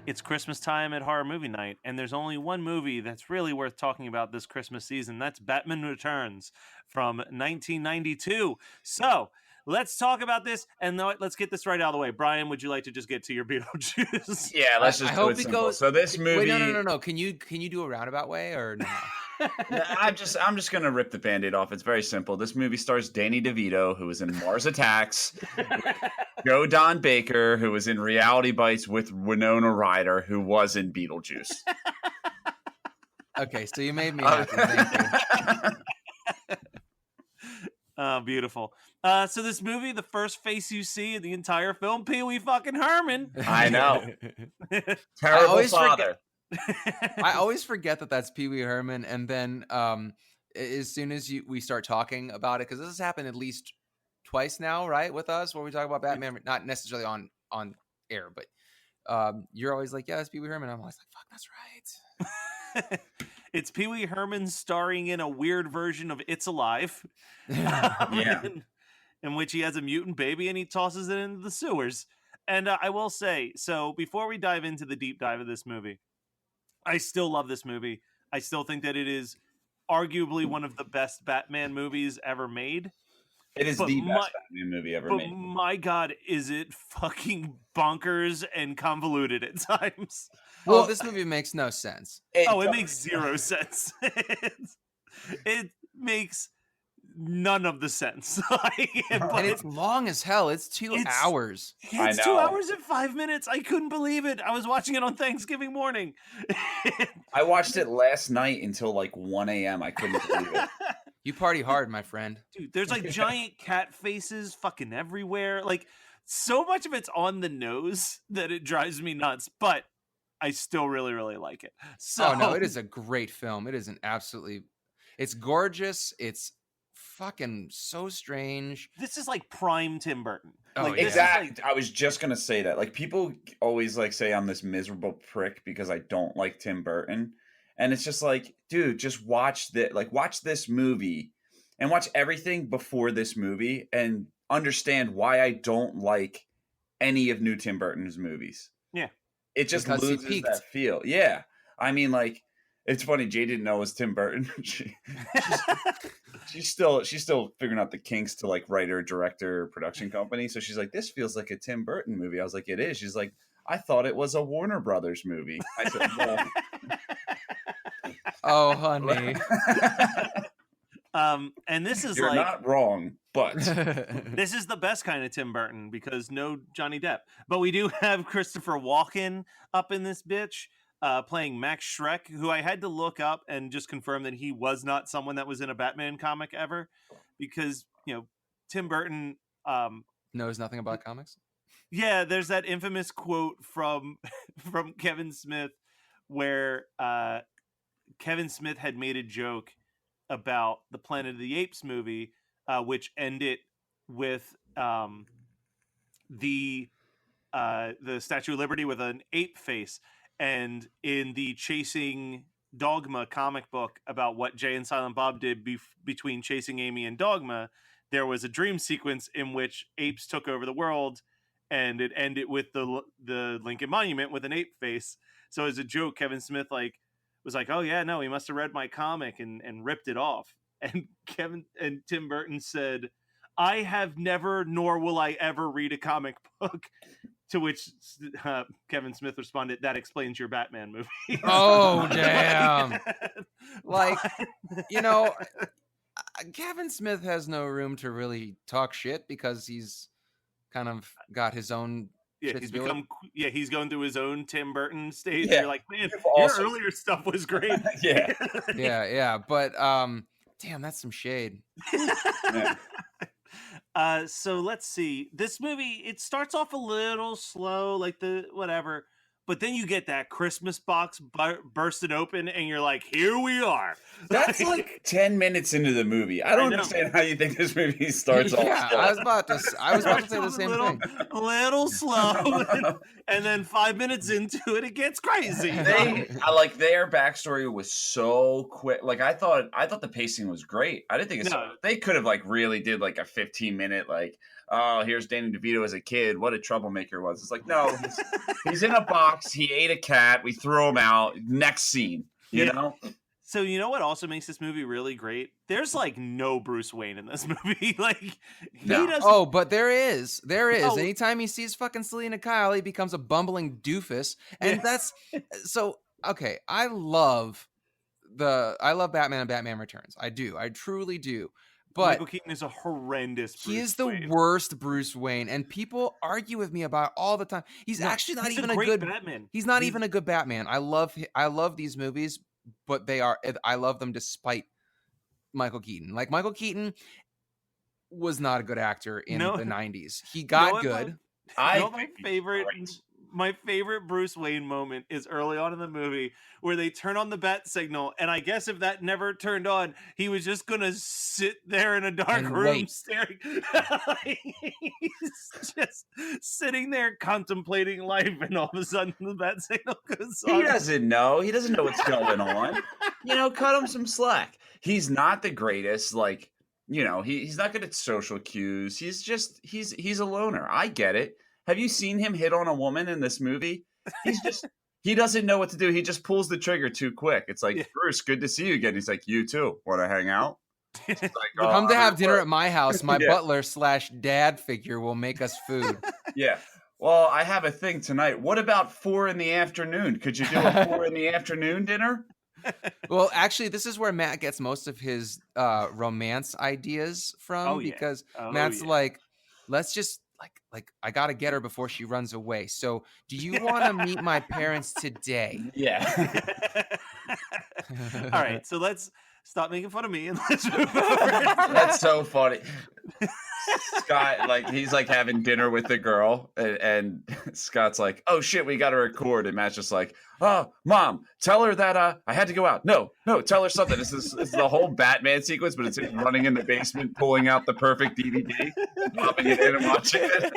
It's Christmas time at Horror Movie Night, and there's only one movie that's really worth talking about this Christmas season. That's Batman Returns from 1992. So let's talk about this, and let's get this right out of the way. Brian, would you like to just get to your Beetlejuice? Yeah, let's just I do hope it it simple. goes. So this movie. Wait, no. Can you do a roundabout way or no? I'm just gonna rip the Band-Aid off. It's very simple. This movie stars Danny DeVito, who was in Mars Attacks, Joe Don Baker, who was in Reality Bites with Winona Ryder, who was in Beetlejuice. Okay, so you made me happy. Thank you. Oh, beautiful. So this movie, the first face you see in the entire film, Pee Wee fucking Herman. I know. Terrible father. I always forget that that's Pee Wee Herman, and then as soon as we start talking about it, because this has happened at least twice now, right, with us, where we talk about Batman, not necessarily on air, but you're always like, yeah, it's Pee Wee Herman. I'm always like, fuck, that's right. It's Pee Wee Herman starring in a weird version of It's Alive. Yeah. In which he has a mutant baby and he tosses it into the sewers. And I will say, so before we dive into the deep dive of this movie, I still love this movie. I still think that it is arguably one of the best Batman movies ever made. It is the best Batman movie ever made. But my God, is it fucking bonkers and convoluted at times. Well, this movie makes no sense. It makes zero sense. It makes none of the sense. And it's long as hell. It's 2 hours. It's 2 hours and 5 minutes. I couldn't believe it. I was watching it on Thanksgiving morning. I watched it last night until like 1 a.m. I couldn't believe it. You party hard, my friend. Dude, there's like giant cat faces fucking everywhere. Like, so much of it's on the nose that it drives me nuts, but I still really, really like it. So, oh, no, it is a great film. It is it's gorgeous. It's fucking so strange. This is like prime Tim Burton. Like, exactly. I was just gonna say that. Like, people always like say I'm this miserable prick because I don't like Tim Burton, and it's just like, dude, just watch this movie and watch everything before this movie and understand why I don't like any of new Tim Burton's movies. Yeah, it just loses that feel. Yeah, I mean, like, it's funny. Jay didn't know it was Tim Burton. she's still figuring out the kinks to like writer, director, production company. So she's like, this feels like a Tim Burton movie. I was like, it is. She's like, I thought it was a Warner Brothers movie. I said, well. Oh, honey. And this is You're not wrong, but this is the best kind of Tim Burton because no Johnny Depp. But we do have Christopher Walken up in this bitch. Playing Max Schreck, who I had to look up and just confirm that he was not someone that was in a Batman comic ever, because, you know, Tim Burton knows nothing about comics. Yeah, there's that infamous quote from Kevin Smith where Kevin Smith had made a joke about the Planet of the Apes movie, which ended with the Statue of Liberty with an ape face. And in the Chasing Dogma comic book about what Jay and Silent Bob did between Chasing Amy and Dogma, there was a dream sequence in which apes took over the world, and it ended with the Lincoln Monument with an ape face. So as a joke, Kevin Smith was like, "Oh yeah, no, he must have read my comic and ripped it off." And Tim Burton said, "I have never, nor will I ever read a comic book." To which Kevin Smith responded, "That explains your Batman movie." Oh, damn. Like, you know, Kevin Smith has no room to really talk shit because he's kind of got his own. Yeah, he's going through his own Tim Burton stage. Yeah. You're like, man, your earlier stuff was great. Yeah. Yeah. But, damn, that's some shade. Yeah. So let's see. This movie, it starts off a little slow, like whatever, but then you get that Christmas box bursting open, and you're like, "Here we are." That's like 10 minutes into the movie. I don't understand how you think this movie starts off. Yeah, I was about to say the same thing. A little slow, and then 5 minutes into it, it gets crazy. Their backstory was so quick. Like, I thought the pacing was great. I didn't think they could have like really did like a 15-minute like, oh, here's Danny DeVito as a kid. What a troublemaker was. It's like, no, he's in a box. He ate a cat. We threw him out. Next scene, you know? So you know what also makes this movie really great? There's like no Bruce Wayne in this movie. Like he doesn't. Oh, but there is. Oh. Anytime he sees fucking Selina Kyle, he becomes a bumbling doofus, and that's so okay. I love Batman and Batman Returns. I do. I truly do. But Michael Keaton is a horrendous Bruce he is the Wayne. worst Bruce Wayne, and people argue with me about it all the time. He's actually not even a good Batman. He's not even a good Batman. I love these movies, but I love them despite Michael Keaton. Like Michael Keaton was not a good actor in the 90s. He got good. My favorite Bruce Wayne moment is early on in the movie where they turn on the bat signal, and I guess if that never turned on, he was just gonna sit there in a dark room staring. He's just sitting there contemplating life, and all of a sudden the bat signal goes on. He doesn't know. He doesn't know what's going on. Cut him some slack. He's not the greatest. Like, he's not good at social cues. He's a loner. I get it. Have you seen him hit on a woman in this movie? He doesn't know what to do. He just pulls the trigger too quick. It's like, Bruce, good to see you again. He's like, you too. Want to hang out? Like, come to have dinner at my house. My butler/dad figure will make us food. Yeah. Well, I have a thing tonight. What about 4 p.m? Could you do a 4 p.m. dinner? Well, actually, this is where Matt gets most of his romance ideas from, because Matt's like, let's just like I gotta get her before she runs away. So, do you want to meet my parents today? Yeah. All right, so let's stop making fun of me and let's move over. That's so funny. Scott, he's having dinner with the girl, and Scott's like, "Oh shit, we got to record." And Matt's just like, "Oh, Mom, tell her that I had to go out." No, tell her something. This is the whole Batman sequence, but it's him running in the basement, pulling out the perfect DVD, popping it in and watching it.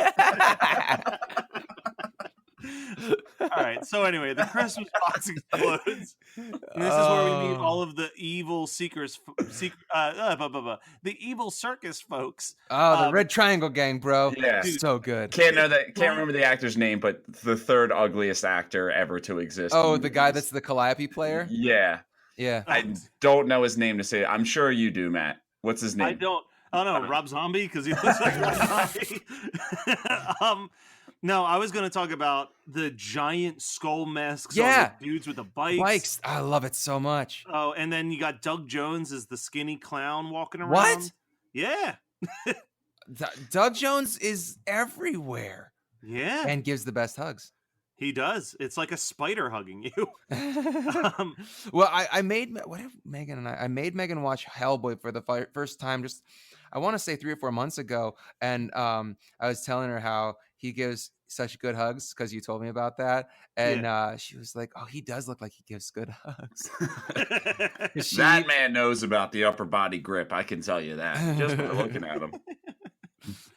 All right. So anyway, the Christmas box explodes. And this is where we meet all of the evil the evil circus folks. Oh, the Red Triangle Gang, bro. Yeah, dude, so good. Can't remember the actor's name, but the third ugliest actor ever to exist. Oh, the guy that's the Calliope player. Yeah. I don't know his name to say it. I'm sure you do, Matt. What's his name? I don't know. Rob Zombie, because he looks like Rob Zombie. No, I was going to talk about the giant skull masks on the dudes with the bikes. I love it so much. Oh, and then you got Doug Jones as the skinny clown walking around. What? Yeah. Doug Jones is everywhere. Yeah. And gives the best hugs. He does. It's like a spider hugging you. Well, I made Megan watch Hellboy for the first time I want to say 3 or 4 months ago, and I was telling her how he gives such good hugs because you told me about that, and she was like, "Oh, he does look like he gives good hugs." That man knows about the upper body grip. I can tell you that just by looking at him.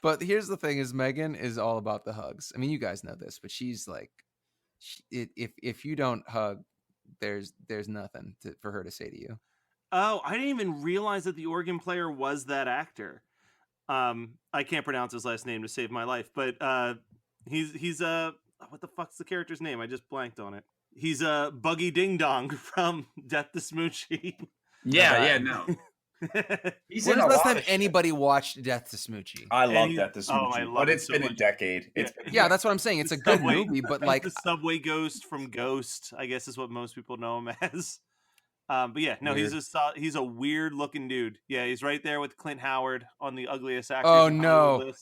But here's the thing: is Megan is all about the hugs. I mean, you guys know this, but she's like, if you don't hug, there's nothing for her to say to you. Oh, I didn't even realize that the organ player was that actor. I can't pronounce his last name to save my life, but he's what the fuck's the character's name? I just blanked on it. He's Buggy Ding Dong from Death to Smoochie. No. When's the last time anybody watched Death to Smoochie? I love Death to Smoochie, but it's been a decade. That's what I'm saying. It's a good movie, but like the Subway Ghost from Ghost, I guess is what most people know him as. But yeah, no, weird. he's a weird looking dude. Yeah, he's right there with Clint Howard on the ugliest actor. Oh no.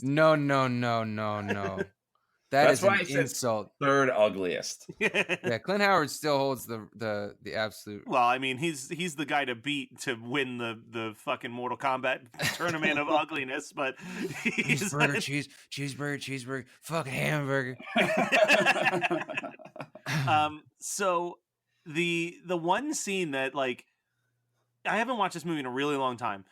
That's why an insult. Third ugliest. Yeah, Clint Howard still holds the absolute. Well, I mean, he's the guy to beat to win the fucking Mortal Kombat tournament of ugliness. But cheeseburger, fucking hamburger. So the one scene that like I haven't watched this movie in a really long time,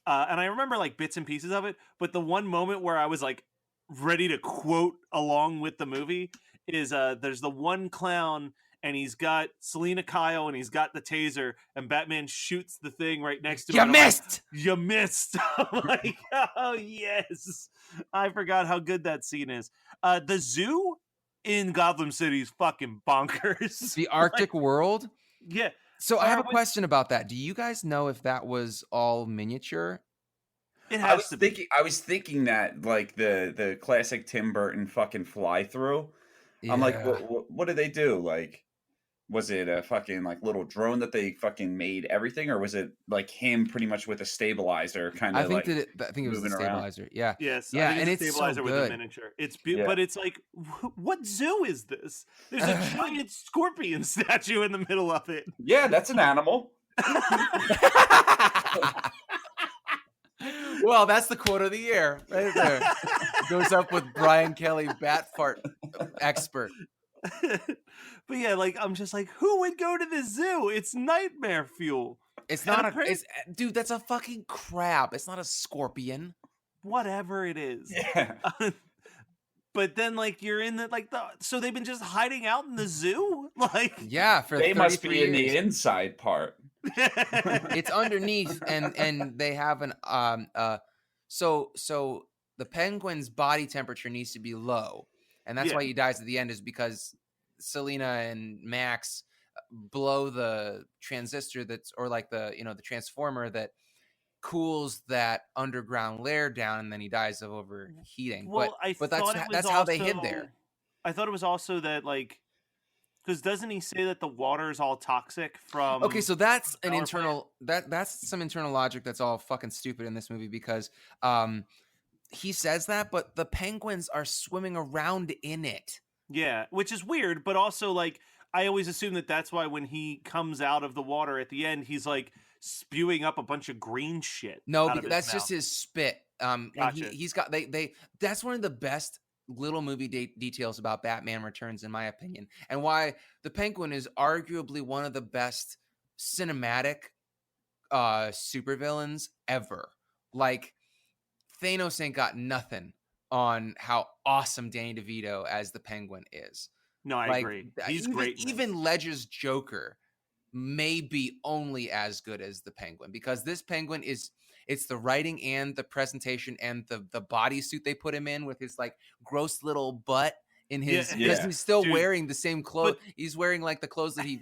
and I remember like bits and pieces of it. But the one moment where I was like ready to quote along with the movie is there's the one clown and he's got Selina Kyle, and he's got the taser, and Batman shoots the thing right next to You him. and I'm like, missed. you missed. I'm like, oh yes, I forgot how good that scene is. The zoo in Gotham City is fucking bonkers. The Arctic world. Yeah. So I have a but question about that. Do you guys know if that was all miniature? It I has was to be. thinking. I was thinking that like the classic Tim Burton fucking fly through. I'm like, what did they do? Like, was it a fucking like little drone that they fucking made everything, or was it like him pretty much with a stabilizer, kind I of think like I think it was the moving around? stabilizer. Yeah. Yes, I Yeah, think and it's a it's so stabilizer with a good. miniature. It's Yeah. but it's like, what zoo is this? There's a giant scorpion statue in the middle of it. Yeah, that's an animal. Well, that's the quote of the year right there. Goes up with Brian Kelly, bat fart expert. But yeah, like I'm just like, who would go to the zoo? It's nightmare fuel. It's And not a. Dude, that's a fucking crab. It's not a scorpion. whatever it is. Yeah. But then, like, you're in the so they've been just hiding out in the zoo, like, Yeah, for They must 33 be in the years. inside part. It's underneath, and they have an so the penguin's body temperature needs to be low, and that's Yeah. why he dies at the end, is because Selina and Max blow the transistor or like the the transformer that cools that underground layer down, and then he dies of overheating. Well, but thought that's how they hid there. I thought it was also that, like, because doesn't he say that the water is all toxic from? Okay, so that's an power internal that's some internal logic that's all fucking stupid in this movie, because he says that, but the penguins are swimming around in it. Yeah, which is weird, but also, like, I always assume that that's why when he comes out of the water at the end, he's like spewing up a bunch of green shit. No, out of his that's just mouth. his spit. And Gotcha. he's got they that's one of the best little movie details about Batman Returns, in my opinion, and why the Penguin is arguably one of the best cinematic supervillains ever. Like, Thanos ain't got nothing on how awesome Danny DeVito as the Penguin is. No, I Like, agree. He's even, great. in this. Even Ledger's Joker may be only as good as the Penguin, because this Penguin it's the writing and the presentation and the bodysuit they put him in with his like gross little butt in his, because Yeah. he's still Dude, wearing the same clothes. but- He's wearing like the clothes that he.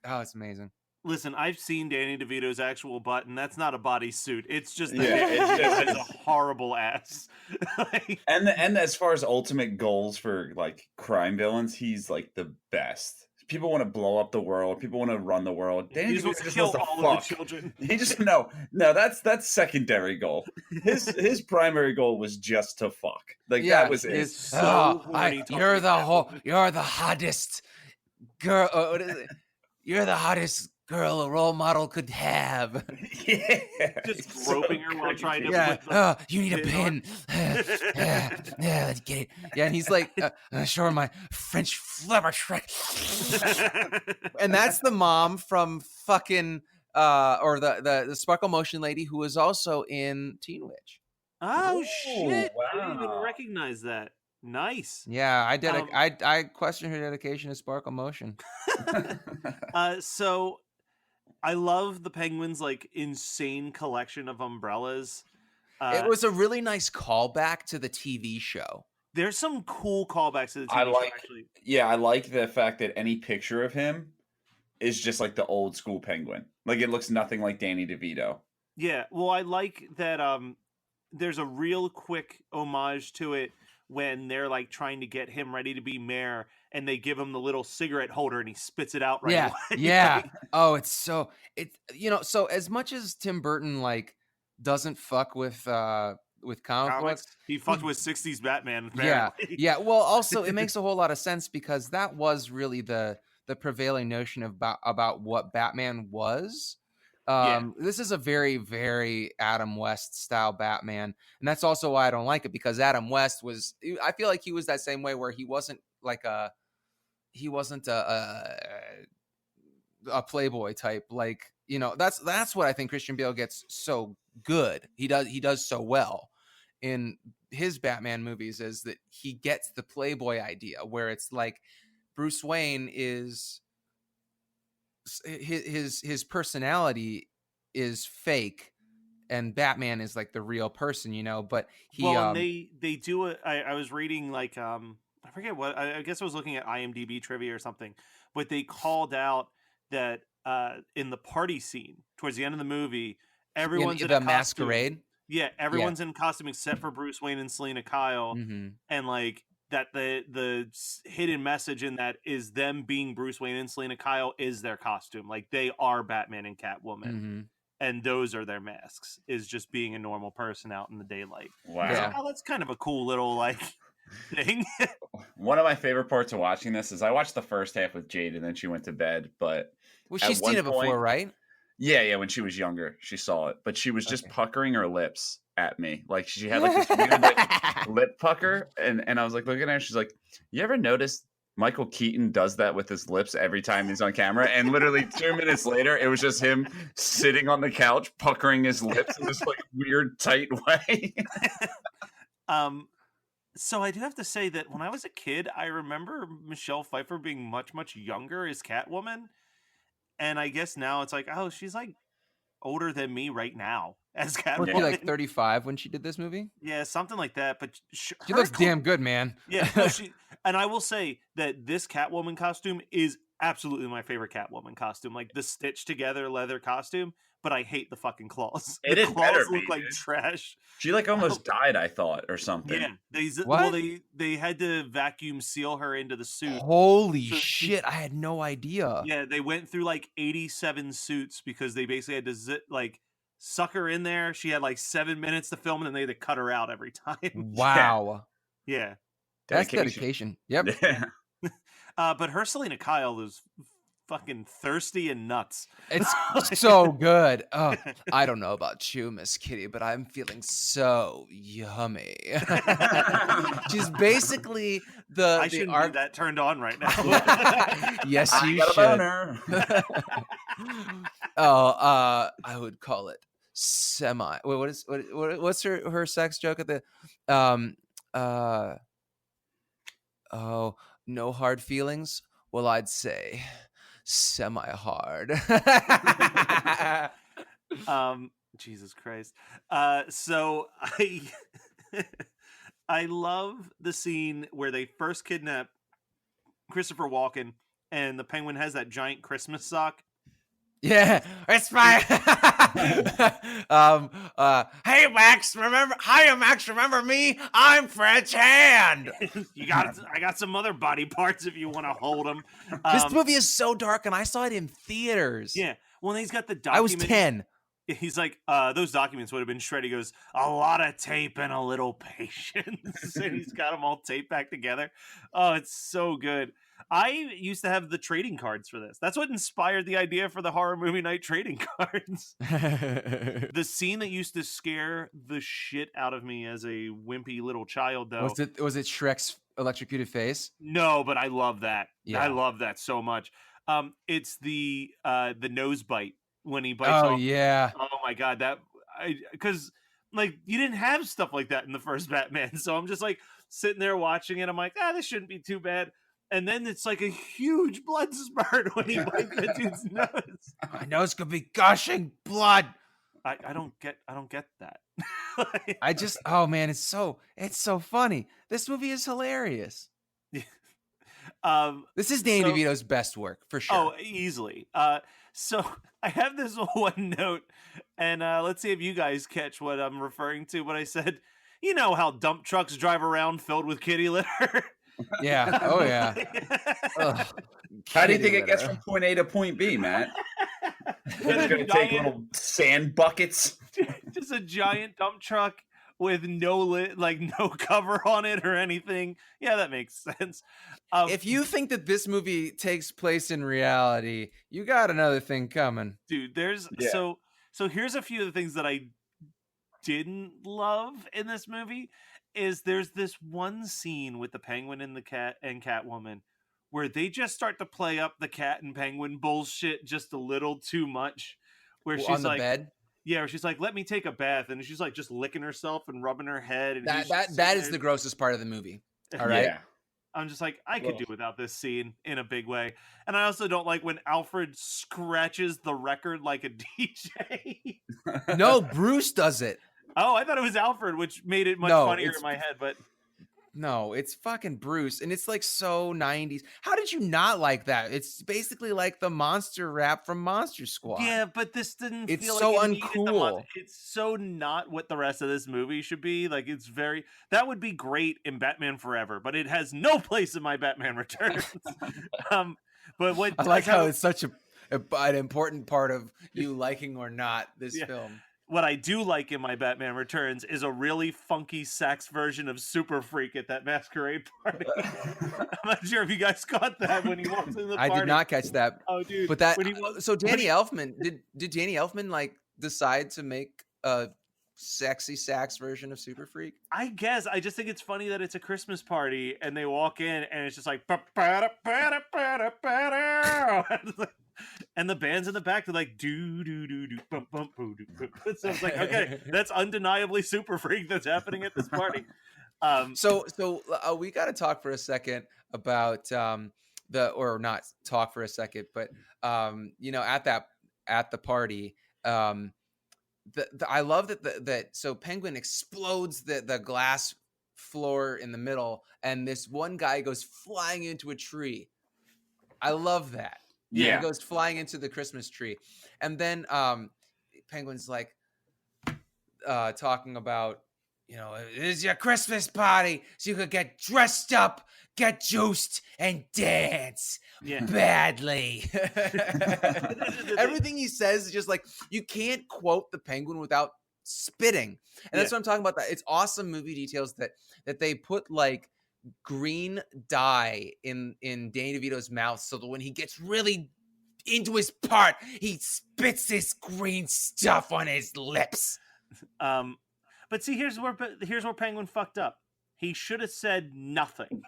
Oh, it's amazing. Listen, I've seen Danny DeVito's actual butt, and that's not a bodysuit. It's just that Yeah, it's a horrible ass. Like, And as far as ultimate goals for like crime villains, he's like the best. People want to blow up the world. People want to run the world. Danny he's DeVito to just kill wants to all of fuck. the children. He just no. That's secondary goal. His primary goal was just to fuck. Like Yeah, that was it. It's so horny talking you're the Catwoman. you're the hottest girl. What is it? You're the hottest girl a role model could have. Yeah, Just it's groping her while crazy. trying to- Yeah. with the You need a pin pin. Yeah, let's get it. Yeah, and he's like, show her my French flubber trick. And that's the mom from fucking or the Sparkle Motion lady who was also in Teen Witch. Oh Ooh, shit! I didn't even wow. recognize that. Nice. Yeah, Um, I question her dedication to Sparkle Motion. So I love the Penguin's like insane collection of umbrellas. It was a really nice callback to the TV show. There's some cool callbacks to the TV I show, like- actually. Yeah, I like the fact that any picture of him is just like the old school Penguin. Like it looks nothing like Danny DeVito. Yeah, well, I like that. There's a real quick homage to it when they're like trying to get him ready to be mayor, and they give him the little cigarette holder, and he spits it out right Yeah, away. yeah. Oh, it's so so as much as Tim Burton like doesn't fuck with comic books. Comics. He fucked with '60s Batman. Yeah, Apparently. yeah. Well, also it makes a whole lot of sense, because that was really the prevailing notion about what Batman was. This is a very, very Adam West style Batman, and that's also why I don't like it, because Adam West was. I feel like he was that same way, where he wasn't a playboy type. Like, that's what I think Christian Bale gets so good. He does so well in his Batman movies, is that he gets the playboy idea, where it's like Bruce Wayne is his personality is fake, and Batman is like the real person, you know. But he Well, and they do it. I was reading like I forget what, I guess I was looking at IMDb trivia or something, but they called out that in the party scene towards the end of the movie, everyone's in the a costume. masquerade. Yeah, everyone's in costume except for Bruce Wayne and Selina Kyle, and like that the hidden message in that is them being Bruce Wayne and Selina Kyle is their costume. Like they are Batman and Catwoman. And those are their masks, is just being a normal person out in the daylight. Wow. Yeah. Oh, that's kind of a cool little like thing. One of my favorite parts of watching this is I watched the first half with Jade and then she went to bed. But well, she's seen it before, right? Yeah, when she was younger, she saw it. But she was just puckering her lips at me. Like she had like this weird like, lip pucker. And I was like looking at her, she's like, you ever notice Michael Keaton does that with his lips every time he's on camera? And literally 2 minutes later, it was just him sitting on the couch, puckering his lips in this like weird, tight way. So I do have to say that when I was a kid, I remember Michelle Pfeiffer being much, much younger as Catwoman. And I guess now it's like, oh, she's like older than me right now as Catwoman. Was she like 35 when she did this movie? Yeah, something like that. But she looks damn good, man. Yeah, no, and I will say that this Catwoman costume is absolutely my favorite Catwoman costume. Like the stitched together leather costume, but I hate the fucking claws. The claws look like trash. She like almost died, I thought, or something. Yeah, they had to vacuum seal her into the suit. Holy shit! I had no idea. Yeah, they went through like 87 suits because they basically had to suck her in there. She had like 7 minutes to film, and then they had to cut her out every time. Wow. Yeah. That's dedication. Yep. Yeah. But her Selina Kyle is fucking thirsty and nuts. It's so good. Oh, I don't know about you, Miss Kitty, but I'm feeling so yummy. She's basically I shouldn't be that turned on right now. Yes, you should. I would call it semi. Wait, what's her sex joke at the oh, no hard feelings? Well, I'd say semi-hard. Jesus Christ. So I love the scene where they first kidnap Christopher Walken and the Penguin has that giant Christmas sock. Yeah, it's my hey Max, hiya Max, remember me? I'm French Hand. I got some other body parts if you want to hold them. This movie is so dark, and I saw it in theaters. Yeah, well, he's got the document. I was 10. He's like, those documents would have been shredded. He goes, a lot of tape and a little patience. And he's got them all taped back together. Oh, it's so good. I used to have the trading cards for this. That's what inspired the idea for the horror movie night trading cards. The scene that used to scare the shit out of me as a wimpy little child, though. Was it Shrek's electrocuted face? No, but I love that. Yeah. I love that so much. It's the nose bite when he bites off. Oh yeah. Oh my god, because like you didn't have stuff like that in the first Batman, so I'm just like sitting there watching it. I'm like, this shouldn't be too bad. And then it's like a huge blood spurt when he bites that dude's nose. My nose could be gushing blood. I don't get that. Oh man, it's so funny. This movie is hilarious. This is Danny DeVito's best work for sure. Oh, easily. So I have this one note, and let's see if you guys catch what I'm referring to. What I said, you know how dump trucks drive around filled with kitty litter. Yeah. Oh yeah. How do you think it gets from point A to point B, Matt? It's going to take little sand buckets. Just a giant dump truck with no cover on it or anything. Yeah, that makes sense. If you think that this movie takes place in reality, you got another thing coming, dude. So here's a few of the things that I didn't love in this movie. Is there's this one scene with the Penguin and the cat and Catwoman where they just start to play up the cat and penguin bullshit just a little too much. Where she's on the like, bed? Yeah, where she's like, let me take a bath. And she's like just licking herself and rubbing her head. And that is the grossest part of the movie. All right. Yeah. I'm just like, I could Ugh. do without this scene in a big way. And I also don't like when Alfred scratches the record like a DJ. No, Bruce does it. Oh, I thought it was Alfred, which made it much No, funnier it's in my head. But No, it's fucking Bruce, and it's like so 90s. How did you not like that? It's basically like the monster rap from Monster Squad. yeah, but this didn't It's feel so like it needed the uncool. It's so not what the rest of this movie should be. Like, it's very, that would be great in Batman Forever, but it has no place in my Batman Returns. But what I like does how have- it's such an important part of you liking or not this Yeah. film. what I do like in my Batman Returns is a really funky sax version of Super Freak at that masquerade party. I'm not sure if you guys caught that when he walks in the party. I did not catch that. Oh, dude! But that when he was, so Danny when Elfman did Danny Elfman like decide to make a sexy sax version of Super Freak? I guess I just think it's funny that it's a Christmas party and they walk in and it's just like and the band's in the back. They're like do do do do bum bum boo do. So it's like, okay, that's undeniably Super Freak that's happening at this party. So we got to talk for a second about or not talk for a second, but at the party, I love that so Penguin explodes the glass floor in the middle, and this one guy goes flying into a tree. I love that. Yeah. He goes flying into the Christmas tree, and then Penguin's like talking about, it is your Christmas party, so you could get dressed up, get juiced, and dance Yeah. badly. Everything he says is just like, you can't quote the Penguin without spitting. And that's what I'm talking about. That it's awesome movie details that they put like green dye in Danny DeVito's mouth, so that when he gets really into his part, he spits this green stuff on his lips. But see, here's where Penguin fucked up. He should have said nothing.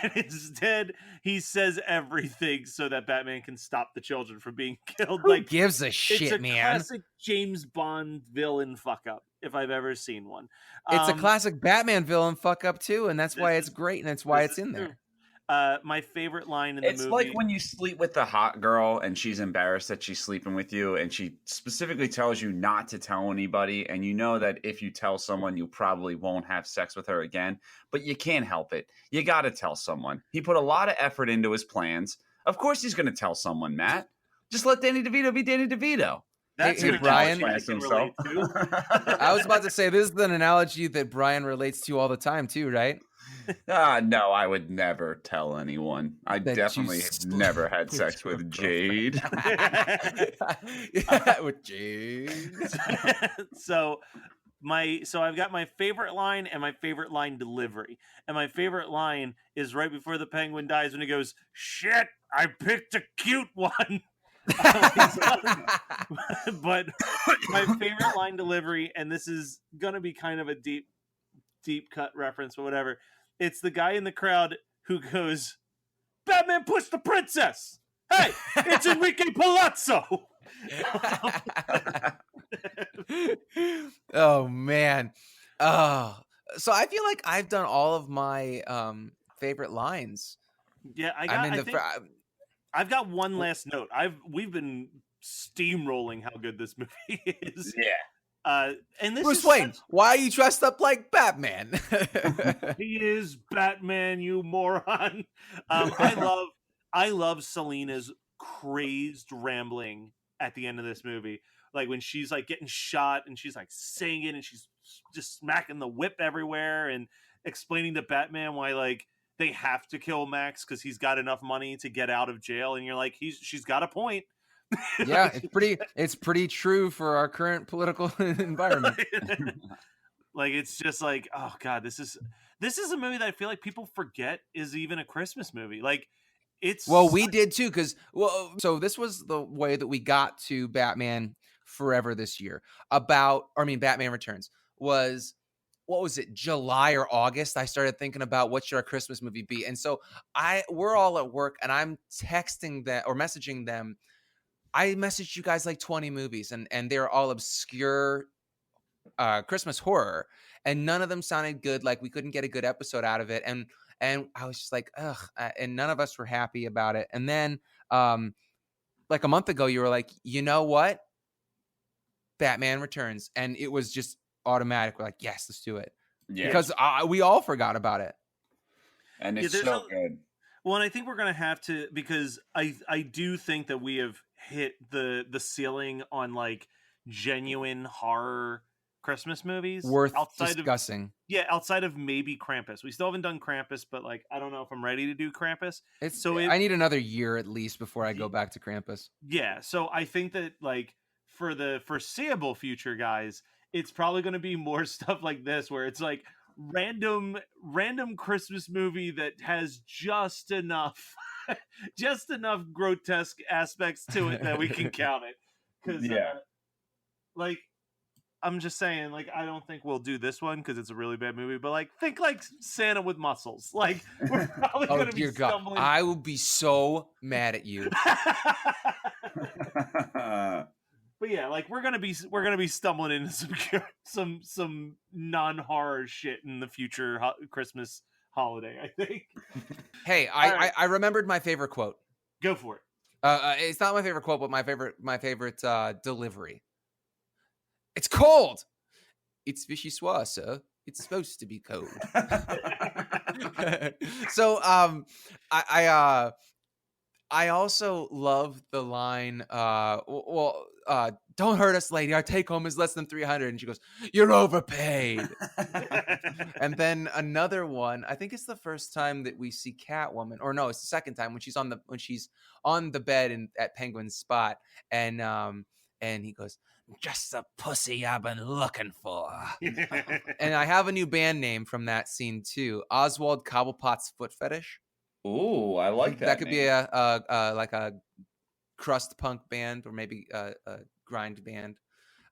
And instead, he says everything so that Batman can stop the children from being killed. Who gives a shit, it's a man? classic James Bond villain fuck up, if I've ever seen one. It's a classic Batman villain fuck up too, and that's why it's great, and that's why it's in there. My favorite line in the movie. It's like when you sleep with the hot girl and she's embarrassed that she's sleeping with you, and she specifically tells you not to tell anybody, and you know that if you tell someone, you probably won't have sex with her again, but you can't help it. You got to tell someone. He put a lot of effort into his plans. Of course he's going to tell someone, Matt. Just let Danny DeVito be Danny DeVito. That's Hey, Brian. I can relate to. I was about to say, this is an analogy that Brian relates to all the time too, right? No, I would never tell anyone. I That definitely you have never had with sex your with Jade. With Jade. So I've got my favorite line and my favorite line delivery. And my favorite line is right before the Penguin dies when he goes, "Shit, I picked a cute one." But my favorite line delivery, and this is gonna be kind of a deep cut reference, but whatever. It's the guy in the crowd who goes, "Batman pushed the princess. Hey, it's Enrique Palazzo." Oh man. Oh, so I feel like I've done all of my favorite lines. Yeah, I've got one last note. We've been steamrolling how good this movie is. Yeah. And this Bruce is Wayne, why are you dressed up like Batman? he is Batman, you moron. I love Selina's crazed rambling at the end of this movie. Like when she's like getting shot and she's like singing and she's just smacking the whip everywhere and explaining to Batman why like they have to kill Max because he's got enough money to get out of jail. And you're like, she's got a point. Yeah, it's pretty true for our current political environment. Like it's just like, oh god, this is a movie that I feel like people forget is even a Christmas movie. Like it's We did too, because so this was the way that we got to Batman Forever this year. Batman Returns was, what was it, July or August? I started thinking about what should our Christmas movie be, and so we're all at work, and I'm texting them or messaging them. I messaged you guys like 20 movies, and they're all obscure Christmas horror, and none of them sounded good. Like we couldn't get a good episode out of it, and and I was just like, ugh, and none of us were happy about it. And then like a month ago, you were like, you know what? Batman Returns, and it was just automatic. We're like, yes, let's do it, because we all forgot about it, and it's so good. Well, and I think we're gonna have to, because I do think that we have hit the ceiling on like genuine horror Christmas movies worth outside discussing. Outside of maybe Krampus. We still haven't done Krampus, but like I don't know if I'm ready to do Krampus. I need another year at least before I go back to Krampus. Yeah, so I think that like for the foreseeable future, guys, it's probably going to be more stuff like this, where it's like random Christmas movie that has just enough grotesque aspects to it that we can count it. Because like, I'm just saying, like, I don't think we'll do this one because it's a really bad movie, but like, think like Santa with muscles. Like, we're probably oh gonna be dear God, stumbling. I will be so mad at you. But yeah, like we're gonna be stumbling into some non-horror shit in the future Christmas holiday, I think. Hey, I remembered my favorite quote. Go for it. It's not my favorite quote, but my favorite delivery. It's cold. It's vichyssoise, sir. It's supposed to be cold. So I also love the line, don't hurt us, lady. Our take home is less than 300. And she goes, you're overpaid. And then another one, I think it's the first time that we see Catwoman, or no, it's the second time when she's on the bed at Penguin's spot. And he goes, just the pussy I've been looking for. And I have a new band name from that scene too. Oswald Cobblepot's Foot Fetish. Ooh, I like that. That could be a like a crust punk band, or maybe a grind band.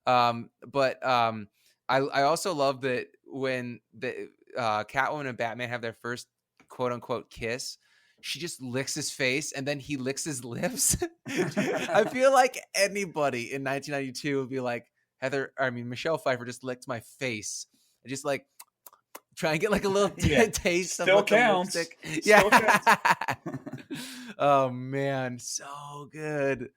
But I also love that when the Catwoman and Batman have their first quote unquote kiss, she just licks his face and then he licks his lips. I feel like anybody in 1992 would be like, Michelle Pfeiffer just licked my face. I just like try and get like a little taste Still of counts. the lipstick. Still counts. Oh man, so good.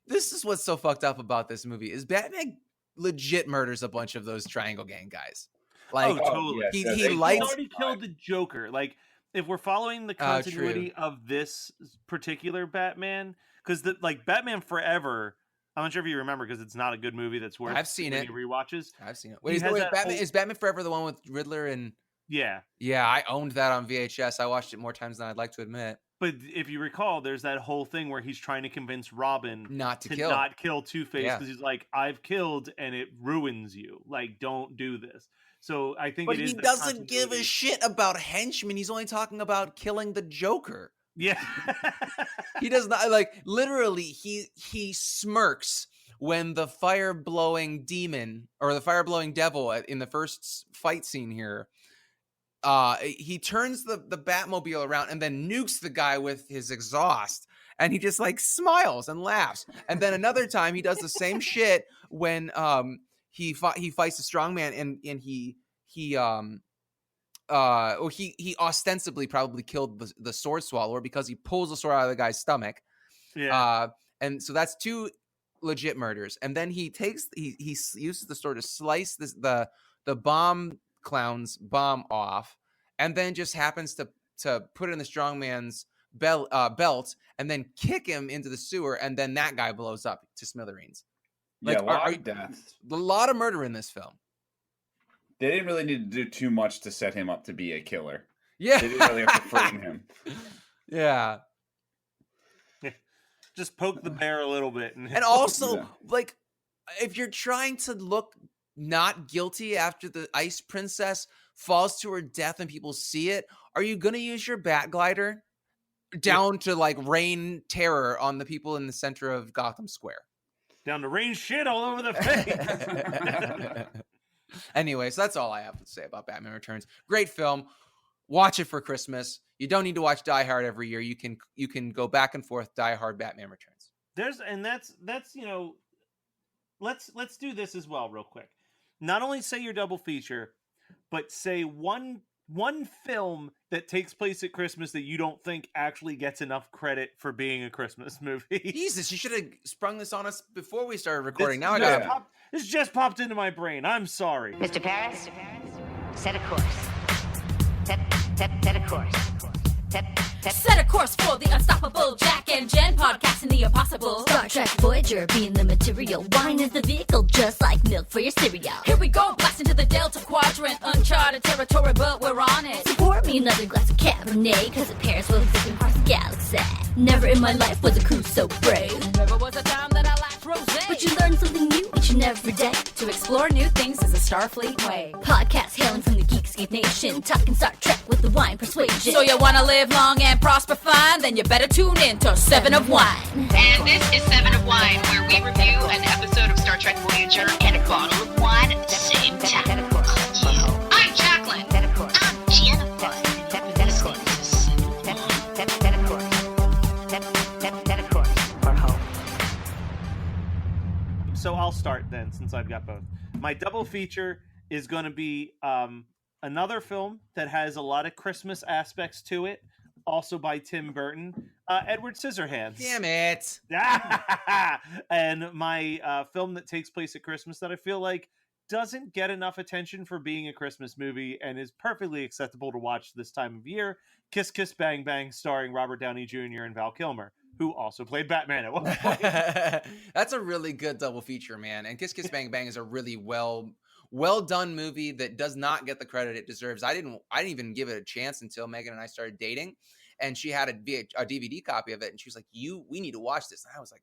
This is what's so fucked up about this movie is Batman legit murders a bunch of those Triangle Gang guys. Like, totally. He lights. already killed the Joker. Like, if we're following the continuity of this particular Batman, because Batman Forever, I'm not sure if you remember, because it's not a good movie that's worth. I've seen it. Rewatches. I've seen it. Wait, is Batman Forever the one with Riddler and? Yeah. Yeah, I owned that on VHS. I watched it more times than I'd like to admit. But if you recall, there's that whole thing where he's trying to convince Robin not to kill Two-Face, because he's like, I've killed and it ruins you. Like, don't do this. So I think he doesn't give a shit about henchmen. He's only talking about killing the Joker. Yeah. He does not, like, literally he smirks when the fire-blowing demon or the fire-blowing devil in the first fight scene here, he turns the Batmobile around and then nukes the guy with his exhaust, and he just like smiles and laughs. And then another time he does the same shit when he fights a strongman and he ostensibly probably killed the sword swallower because he pulls the sword out of the guy's stomach. Yeah. And so that's two legit murders. And then he uses the sword to slice the bomb clown's bomb off, and then just happens to put it in the strongman's belt and then kick him into the sewer, and then that guy blows up to smithereens. Like, a lot of murder in this film. They didn't really need to do too much to set him up to be a killer. Yeah. They didn't really have to frame him. Yeah. Just poke the bear a little bit. And also, like, if you're trying to look not guilty after the Ice Princess falls to her death and people see it, are you going to use your bat glider down to, like, rain terror on the people in the center of Gotham Square? Down to rain shit all over the face. Anyway, so that's all I have to say about Batman Returns. Great film. Watch it for Christmas. You don't need to watch Die Hard every year. You can go back and forth. Die Hard, Batman Returns. That's let's do this as well real quick. Not only say your double feature, but say one one film that takes place at Christmas that you don't think actually gets enough credit for being a Christmas movie. Jesus, you should have sprung this on us before we started recording. This Now I just got popped- this just popped into my brain. I'm sorry. Mr. Paris, set a course. Set a course. Set a course for the unstoppable Jack and Jen podcasting the impossible. Star Trek Voyager being the material. Wine is the vehicle, just like milk for your cereal. Here we go, blast into the Delta Quadrant, uncharted territory, but we're on it. Pour me another glass of Cabernet, cause it pairs well with different parts of the galaxy. Never in my life was a cruise so brave. Never was a time that I lacked rosé. But you learn something new each and every day. To explore new things is a Starfleet way. Podcast hailing from the Geekscape Nation, talking Star Trek with the wine persuasion. So you wanna live long and prosper fine? Then you better tune in to 7 of Wine. And this is 7 of Wine, where we review an episode of Star Trek Voyager and a bottle of wine at the same time. I'm Jacqueline. I'm Jennifer. This is 7 of Wine. So I'll start then, since I've got both. My double feature is going to be another film that has a lot of Christmas aspects to it, also by Tim Burton, Edward Scissorhands. Damn it. And my film that takes place at Christmas that I feel like doesn't get enough attention for being a Christmas movie and is perfectly acceptable to watch this time of year, Kiss Kiss Bang Bang, starring Robert Downey Jr. and Val Kilmer, who also played Batman at one point. That's a really good double feature, man. And Kiss Kiss Bang Bang is a really well done movie that does not get the credit it deserves. I didn't even give it a chance until Megan and I started dating, and she had a DVD copy of it, and she was like, we need to watch this. And I was like,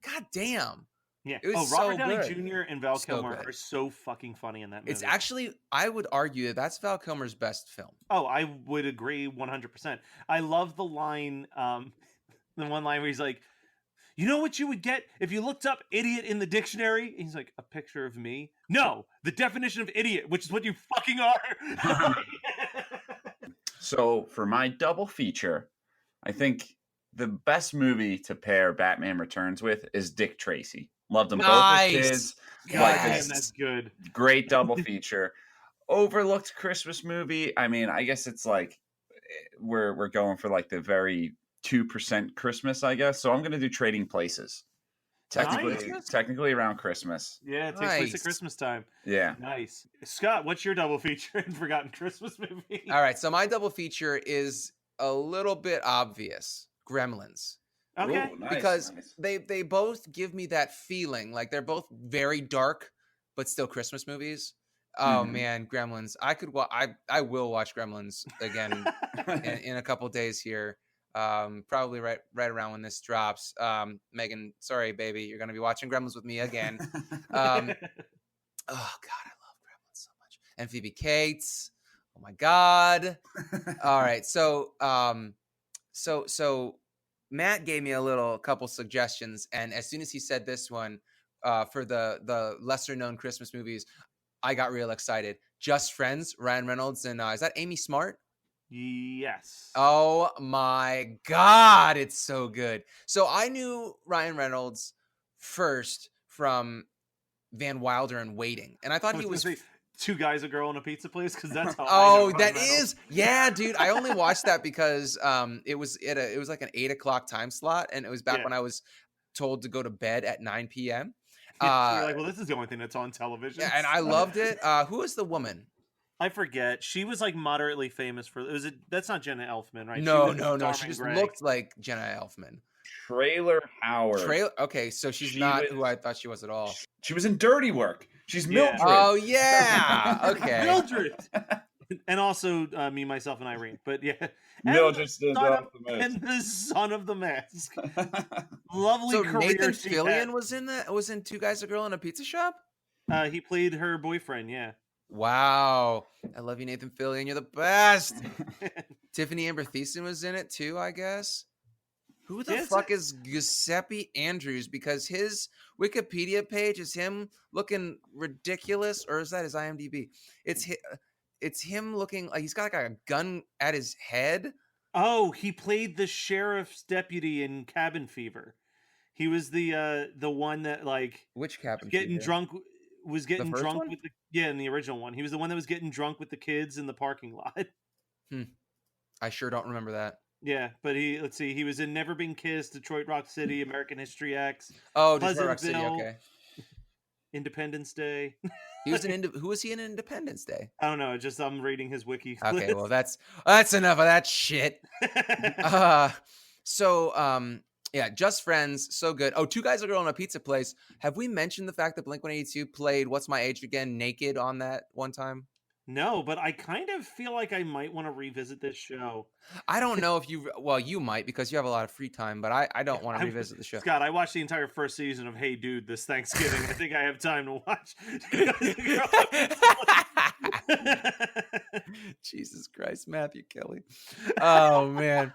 God damn. Yeah. It was Robert so Downey good. Jr. and Val So Kilmer good. are so fucking funny in that movie. It's actually, I would argue that's Val Kilmer's best film. Oh, I would agree 100%. I love the line, the one line where he's like, you know what you would get if you looked up idiot in the dictionary? And he's like, a picture of me? No, the definition of idiot, which is what you fucking are. So for my double feature, I think the best movie to pair Batman Returns with is Dick Tracy. Loved them both as kids. God, Like, Damn, it's that's good. great double feature. Overlooked Christmas movie. I mean, I guess it's like we're going for like the very 2% Christmas, I guess. So I'm gonna do Trading Places. Technically around Christmas. Yeah, it takes place Nice. at Christmas time. Yeah. Nice. Scott, what's your double feature in Forgotten Christmas movie? All right, so my double feature is a little bit obvious. Gremlins. Okay. Ooh, nice, Because nice. they both give me that feeling. Like they're both very dark, but still Christmas movies. Oh Mhm. man, Gremlins. I will watch Gremlins again in a couple days here. Probably right around when this drops. Megan, sorry, baby, you're gonna be watching Gremlins with me again. Oh God, I love Gremlins so much. And Phoebe Cates. Oh my God. All right, so Matt gave me a couple suggestions, and as soon as he said this one for the lesser known Christmas movies, I got real excited. Just Friends, Ryan Reynolds, and is that Amy Smart? Yes. Oh my God, it's so good. So I knew Ryan Reynolds first from Van Wilder and Waiting, and I thought he was. Two Guys, a Girl, and a Pizza Place, because that's how. Oh, I know that Ryan Reynolds. is, yeah, dude. I only watched that because it was like an 8:00 time slot, and it was back Yeah. when I was told to go to bed at 9 p.m. So you're like, well, this is the only thing that's on television. Yeah, and I loved it. Who was the woman? I forget. She was like moderately famous for. That's not Jenna Elfman, right? No. She She just looked like Jenna Elfman. Trailer Howard. Okay, so she's She not was- who I thought she was at all. She was in Dirty Work. She's Yeah. Mildred. Oh yeah. Okay. Mildred, and also me, myself, and Irene. But yeah, and Mildred stood son off of- the and the son of the mask. Lovely So career. Nathan she Fillion had. was in Two Guys, a Girl, in a Pizza Shop. He played her boyfriend. Yeah. Wow, I love you, Nathan Fillion. You're the best. Tiffany Amber Thiessen was in it too, I guess. Who the Yeah, fuck is Giuseppe Andrews? Because his Wikipedia page is him looking ridiculous, or is that his IMDb? It's him looking like he's got like a gun at his head. Oh, he played the sheriff's deputy in Cabin Fever. He was the one that like Which cabin? getting Fever? drunk was getting first drunk one? with the in the original one. He was the one that was getting drunk with the kids in the parking lot. I sure don't remember that. Yeah, but let's see, he was in Never Been Kissed, Detroit Rock City, American History X, Oh, Detroit Rock City. Pleasantville, Okay. Independence Day. He was who was he in Independence Day? I don't know. Just I'm reading his wiki. Okay, well that's enough of that shit. Yeah, Just Friends, so good. Oh, Two Guys, a Girl, and a Pizza Place. Have we mentioned the fact that Blink-182 played What's My Age Again naked on that one time? No, but I kind of feel like I might want to revisit this show. I don't know if you might because you have a lot of free time, but I don't want to revisit the show. Scott, I watched the entire first season of Hey Dude this Thanksgiving. I think I have time to watch. Jesus Christ, Matthew Kelly. Oh man.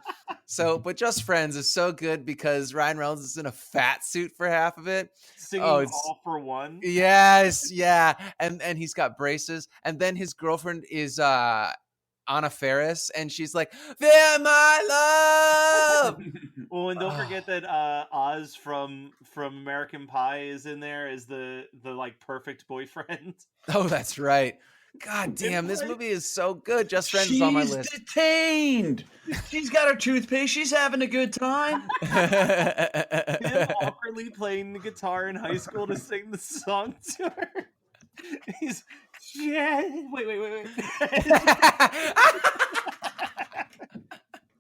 But Just Friends is so good because Ryan Reynolds is in a fat suit for half of it. Singing All for One. Yes, yeah. And he's got braces. And then his girlfriend is Anna Faris, and she's like, "They're my love." Well, and don't forget that Oz from American Pie is in there as the like perfect boyfriend. Oh, that's right. God damn, this movie is so good. Just Friends is on my list. She's detained. She's got her toothpaste. She's having a good time. Him awkwardly playing the guitar in high school to sing the song to her. He's wait.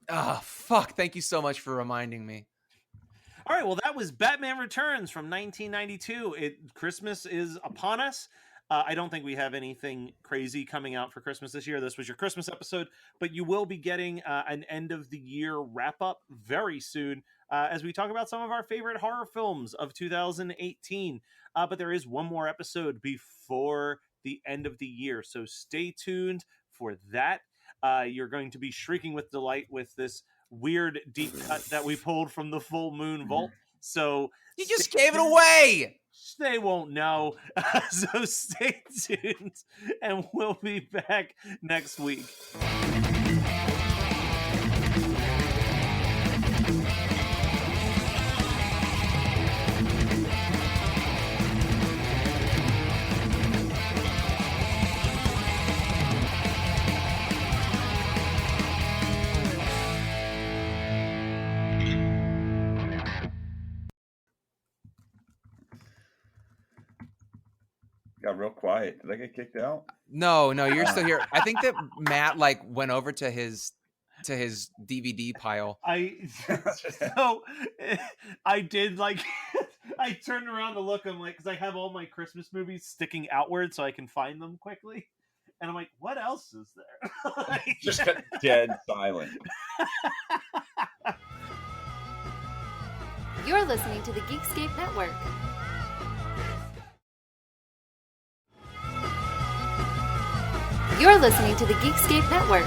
Oh, fuck. Thank you so much for reminding me. All right, well, that was Batman Returns from 1992. Christmas is upon us. I don't think we have anything crazy coming out for Christmas this year. This was your Christmas episode, but you will be getting an end of the year wrap up very soon as we talk about some of our favorite horror films of 2018. But there is one more episode before the end of the year, so stay tuned for that. You're going to be shrieking with delight with this weird deep cut that we pulled from the Full Moon Vault. So you just gave it away. They won't know. So stay tuned, and we'll be back next week. Got real quiet. Did I get kicked out? No, you're still here. I think that Matt went over to his DVD pile. I did I turned around to look. I'm like, because I have all my Christmas movies sticking outward so I can find them quickly. And I'm like, what else is there? Just got dead silent. You're listening to the Geekscape Network. You're listening to the Geekscape Network.